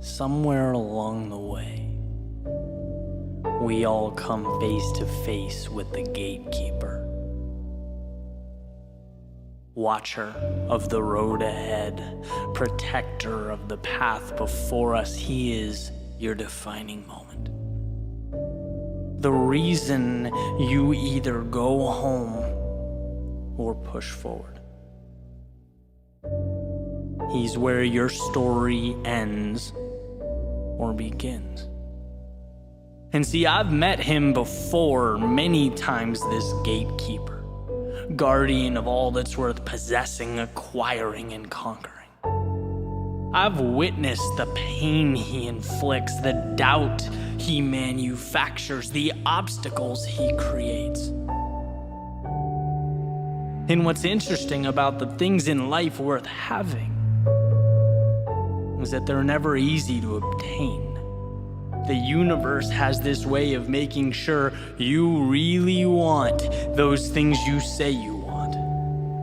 somewhere along the way, we all come face to face with the gatekeeper. Watcher of the road ahead, protector of the path before us, he is your defining moment. The reason you either go home or push forward. He's where your story ends or begins. And see, I've met him before many times, this gatekeeper, guardian of all that's worth possessing, acquiring, and conquering. I've witnessed the pain he inflicts, the doubt he manufactures, the obstacles he creates. And what's interesting about the things in life worth having is that they're never easy to obtain. The universe has this way of making sure you really want those things you say you want.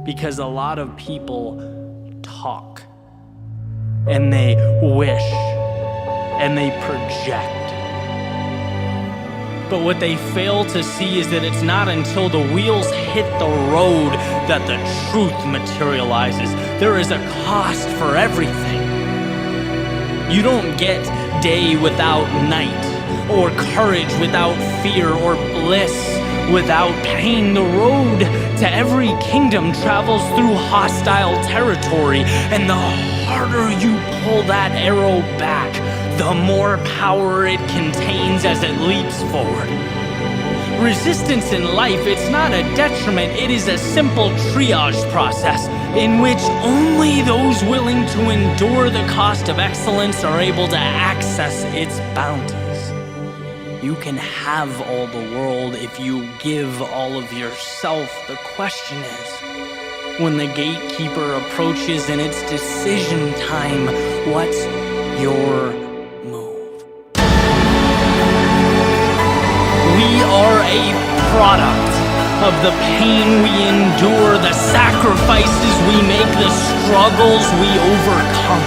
Because a lot of people talk, and they wish, and they project. But what they fail to see is that it's not until the wheels hit the road that the truth materializes. There is a cost for everything. You don't get day without night, or courage without fear, or bliss without pain. The road to every kingdom travels through hostile territory, and the harder you pull that arrow back, the more power it contains as it leaps forward. Resistance in life, it's not a detriment, it is a simple triage process in which only those willing to endure the cost of excellence are able to access its bounties. You can have all the world if you give all of yourself. The question is, when the gatekeeper approaches and it's decision time, what's your move? We are a product of the pain we endure, the sacrifices we make, the struggles we overcome.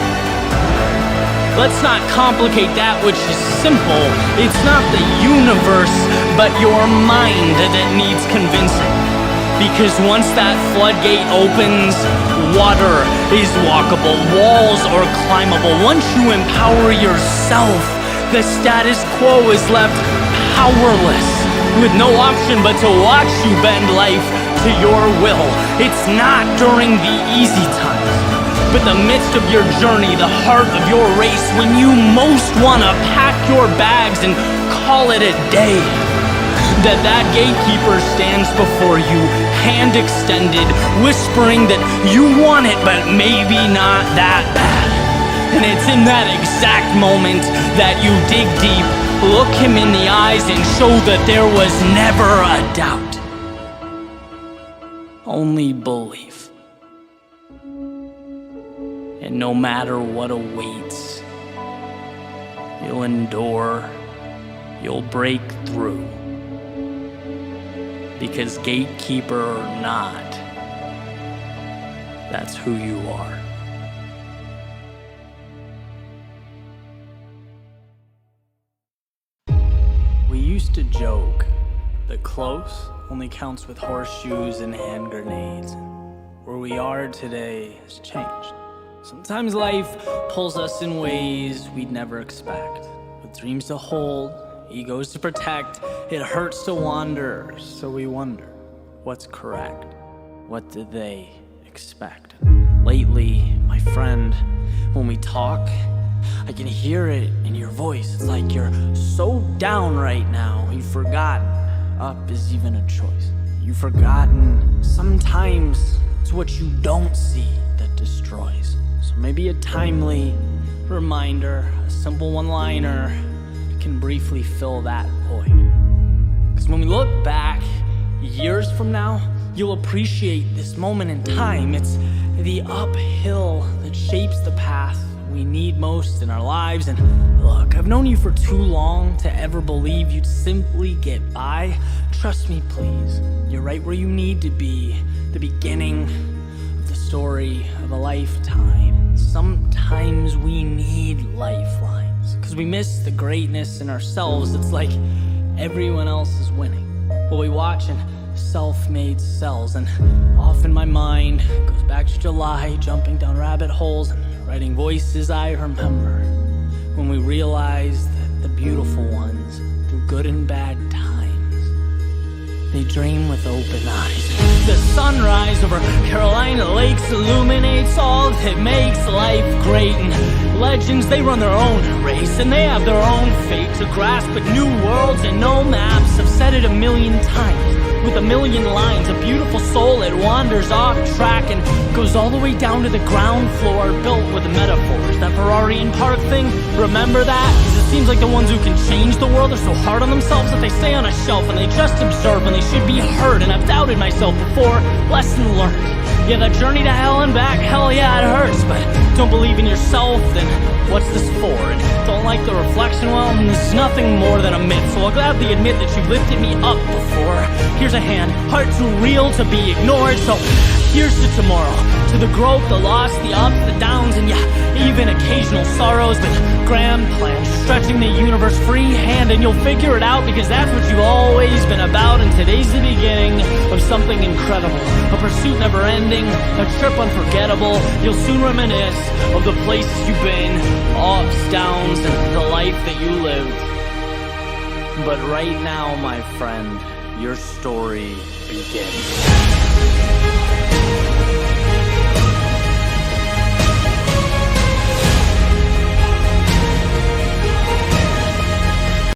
Let's not complicate that which is simple. It's not the universe, but your mind that needs convincing. Because once that floodgate opens, water is walkable, walls are climbable. Once you empower yourself, the status quo is left powerless, with no option but to watch you bend life to your will. It's not during the easy times, but the midst of your journey, the heart of your race, when you most want to pack your bags and call it a day, that gatekeeper stands before you, hand extended, whispering that you want it, but maybe not that bad. And it's in that exact moment that you dig deep, look him in the eyes, and show that there was never a doubt, only belief. And no matter what awaits, you'll endure, you'll break through. Because gatekeeper or not, that's who you are. We used to joke that close only counts with horseshoes and hand grenades. Where we are today has changed. Sometimes life pulls us in ways we'd never expect. With dreams to hold, egos to protect, it hurts to wander, so we wonder, what's correct? What do they expect? Lately, my friend, when we talk, I can hear it in your voice. It's like you're so down right now, you've forgotten up is even a choice. You've forgotten sometimes it's what you don't see that destroys. So maybe a timely reminder, a simple one-liner can briefly fill that void. Because when we look back years from now, you'll appreciate this moment in time. It's the uphill that shapes the path we need most in our lives. And look, I've known you for too long to ever believe you'd simply get by. Trust me, please, you're right where you need to be. The beginning of the story of a lifetime. Sometimes we need lifelines, cause we miss the greatness in ourselves. It's like everyone else is winning, while we watch in self-made cells. And often my mind goes back to July, jumping down rabbit holes and writing voices I remember, when we realized that the beautiful ones, through good and bad times, they dream with open eyes. The sunrise over Carolina lakes illuminates all that makes life great. And legends, they run their own race, and they have their own fate to grasp. But new worlds and no maps, have said it a million times, with a million lines. A beautiful soul that wanders off track and goes all the way down to the ground floor, built with metaphors. That Ferrari and Park thing, remember that? Cause it seems like the ones who can change the world are so hard on themselves that they stay on a shelf and they just observe when they should be heard. And I've doubted myself before, lesson learned. Yeah, that journey to hell and back, hell yeah, it hurts. But don't believe in yourself, then what's this for? And don't like the reflection, well, this is nothing more than a myth. So I'll gladly admit that you lifted me up before. Here's a hand, heart too real to be ignored. So here's to tomorrow, to the growth, the loss, the ups, the downs, and yeah, even occasional sorrows, with grand plans, stretching the universe free hand. And you'll figure it out, because that's what you've always been about. And today's the beginning of something incredible, a pursuit never ending, a trip unforgettable. You'll soon reminisce of the places you've been, ups, downs, and the life that you lived. But right now, my friend, your story begins.